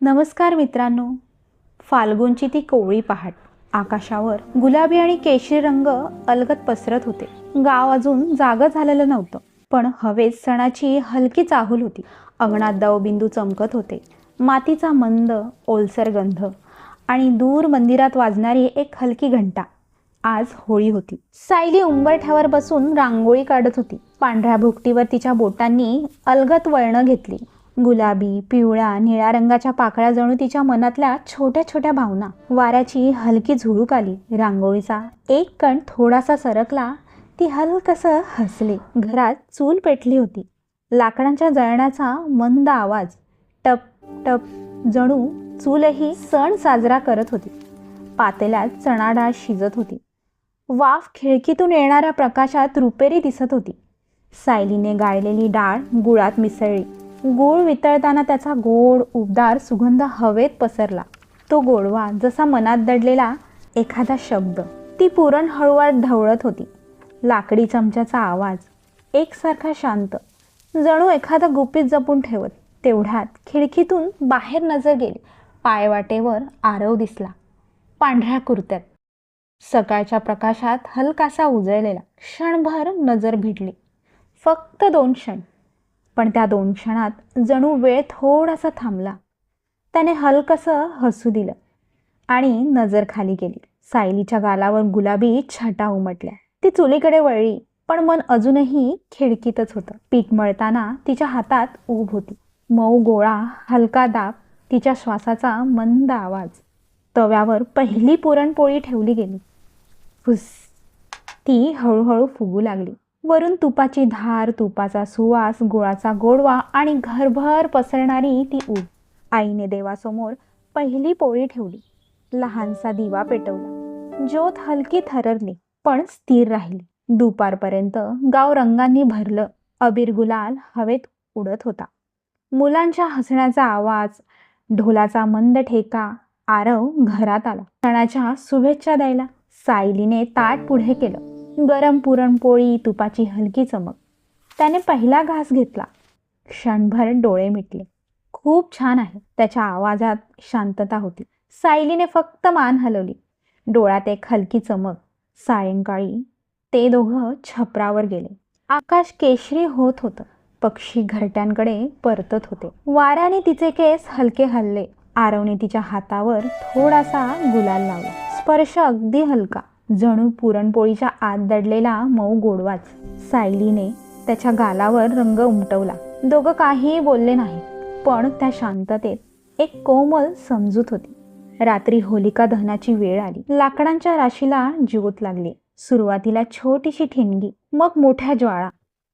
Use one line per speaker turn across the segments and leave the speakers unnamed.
नमस्कार मित्रांनो, फाल्गुनची ती कोवळी पहाट. आकाशावर गुलाबी आणि केशरी रंग अलगद पसरत होते. गाव अजून जागं झालेलं नव्हतं, पण हवेत सणाची हलकी चाहूल होती. अंगणात दवबिंदू चमकत होते, मातीचा मंद ओलसर गंध आणि दूर मंदिरात वाजणारी एक हलकी घंटा. आज होळी होती. सायली उंबरठ्यावर बसून रांगोळी काढत होती. पांढऱ्या भुकटीवर तिच्या बोटांनी अलगद वळणं घेतली. गुलाबी, पिवळ्या, निळ्या रंगाच्या पाकळ्या जणू तिच्या मनातल्या छोट्या छोट्या भावना. वाऱ्याची हलकी झुळूक आली. रांगोळीचा एक कण थोडासा सरकला. ती हलकसं हसली. घरात चूल पेटली होती. लाकडांच्या जळण्याचा मंद आवाज, टप टप, जणू चूलही सण साजरा करत होती. पातेल्यात चणा डाळ शिजत होती. वाफ खिडकीतून येणाऱ्या प्रकाशात रुपेरी दिसत होती. सायलीने गाळलेली डाळ गुळात मिसळली. गूळ वितळताना त्याचा गोड उबदार सुगंध हवेत पसरला. तो गोडवा जसा मनात दडलेला एखादा शब्द. ती पुरण हळूवार ढवळत होती. लाकडी चमच्याचा आवाज एकसारखा शांत, जणू एखादा गुपित जपून ठेवत. तेवढ्यात खिडकीतून बाहेर नजर गेली. पायवाटेवर आरव दिसला, पांढऱ्या कुर्त्यात. सकाळच्या प्रकाशात हलकासा उजळलेला. क्षणभर नजर भिडली. फक्त 2 क्षण, पण त्या 2 क्षणात जणू वेळ थोडासा थांबला. त्याने हलकसं हसू दिलं आणि नजर खाली गेली. सायलीच्या गालावर गुलाबी छटा उमटल्या. ती चुलीकडे वळली, पण मन अजूनही खिडकीतच होतं. पीठ मळताना तिच्या हातात ऊब होती. मऊ गोळा, हलका दाब, तिच्या श्वासाचा मंद आवाज. तव्यावर पहिली पुरणपोळी ठेवली गेली. फुस, ती हळूहळू फुगू लागली. वरून तुपाची धार, तुपाचा सुवास, गुळाचा गोडवा आणि घरभर पसरणारी ती ऊब. आईने देवासमोर पहिली पोळी ठेवली. लहानसा दिवा पेटवला. ज्योत हलकी थररली, पण स्थिर राहिली. दुपारपर्यंत गाव रंगांनी भरलं. अबीर गुलाल हवेत उडत होता. मुलांच्या हसण्याचा आवाज, ढोलाचा मंद ठेका. आरव घरात आला, सणाच्या शुभेच्छा द्यायला. सायलीने ताट पुढे केलं. गरम पुरणपोळी, तुपाची हलकी चमक. त्याने पहिला घास घेतला. क्षणभर डोळे मिटले. खूप छान आहे, त्याच्या आवाजात शांतता होती. सायलीने फक्त मान हलवली. डोळ्यात एक हलकी चमक. सायंकाळी ते दोघं छपरावर गेले. आकाश केशरी होत होतं. पक्षी घरट्यांकडे परतत होते. वाऱ्याने तिचे केस हलके हलले. आरवने तिच्या हातावर थोडासा गुलाल लावला. स्पर्श अगदी हलका, जणू पुरणपोळीच्या आत दडलेला मऊ गोडवाच. सायलीने त्याच्या गालावर रंग उमटवला. दोघं काहीही बोलले नाही, पण त्या शांततेत एक कोमल समजूत होती. रात्री होलिका दहनाची वेळ आली. लाकडांच्या राशीला ज्योत लागली. सुरुवातीला छोटीशी ठिणगी, मग मोठ्या ज्वाळा.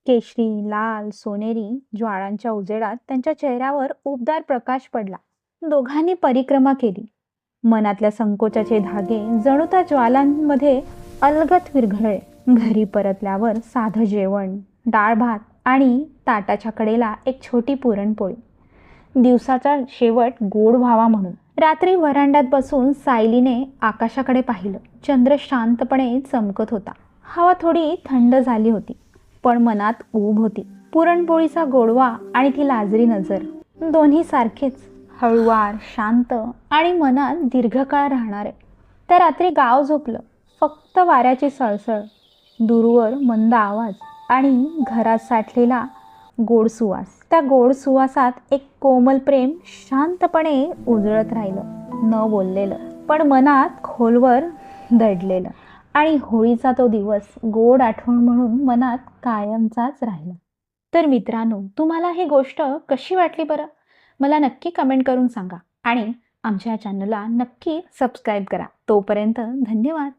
केशरी, लाल, सोनेरी ज्वाळांच्या उजेडात त्यांच्या चेहऱ्यावर उबदार प्रकाश पडला. दोघांनी परिक्रमा केली. मनातल्या संकोचाचे धागे जणू त्या ज्वालांमध्ये अलगद विरघळले. घरी परतल्यावर साधं जेवण, डाळ भात आणि ताटाच्या कडेला एक छोटी पुरणपोळी. दिवसाचा शेवट गोड व्हावा म्हणून. रात्री व्हरांड्यात बसून सायलीने आकाशाकडे पाहिलं. चंद्र शांतपणे चमकत होता. हवा थोडी थंड झाली होती, पण मनात ऊब होती. पुरणपोळीचा गोडवा आणि ती लाजरी नजर, दोन्ही सारखेच हळुवार, शांत आणि मनात दीर्घकाळ राहणारे. त्या रात्री गाव झोपलं. फक्त वाऱ्याची सळसळ, दूरवर मंद आवाज आणि घरात साठलेला गोड सुवास. त्या गोड सुवासात एक कोमल प्रेम शांतपणे उजळत राहिलं. न बोललेलं, पण मनात खोलवर दडलेलं. आणि होळीचा तो दिवस गोड आठवण म्हणून मनात कायमचाच राहिला. तर मित्रांनो, तुम्हाला ही गोष्ट कशी वाटली बरं? मला नक्की कमेंट करून सांगा आणि आमच्या चॅनलला नक्की सबस्क्राईब करा. तोपर्यंत धन्यवाद.